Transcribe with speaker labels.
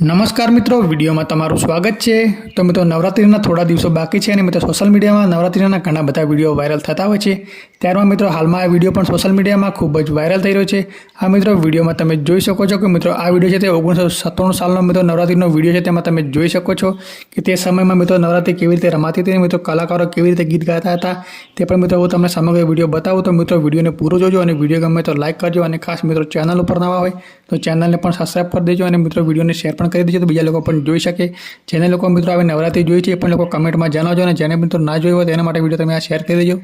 Speaker 1: નમસ્કાર મિત્રો, વિડીયોમાં તમારું સ્વાગત છે। તો મિત્રો, નવરાત્રિના થોડા દિવસો બાકી છે અને મિત્રો સોશિયલ મીડિયામાં નવરાત્રિના ઘણા બધા વિડીયો વાયરલ થતા હોય છે। ત્યારમાં મિત્રો હાલમાં આ વિડીયો પણ સોશિયલ મીડિયામાં ખૂબ જ વાયરલ થઈ રહ્યો છે। આ મિત્રો વિડીયોમાં તમે જોઈ શકો છો કે મિત્રો આ વિડીયો છે તે 1997 સાલનો મિત્રો નવરાત્રિનો વિડીયો છે। તેમાં તમે જોઈ શકો છો કે તે સમયમાં મિત્રો નવરાત્રિ કેવી રીતે રમાતી હતી, મિત્રો કલાકારો કેવી રીતે ગીત ગાતા હતા તે પણ મિત્રો હું તમને સમગ્ર વિડીયો બતાવું। તો મિત્રો વિડીયોને પૂરો જોજો અને વિડીયો ગમે તો લાઇક કરજો અને ખાસ મિત્રો ચેનલ ઉપર નવા હોય તો ચેનલને પણ સબસ્ક્રાઇબ કરી દેજો અને મિત્રો વિડીયોને શેર પણ કરી દેજો તો બીજા લોકો પણ જોઈ શકે। જેને લોકો મિત્રો હવે નવરાત્રિ જોઈ છે એ પણ લોકો કમેન્ટમાં જણાવજો અને જેને મિત્રો ના જોઈ હોય તેના માટે વિડીયો તમે આ શેર કરી દેજો।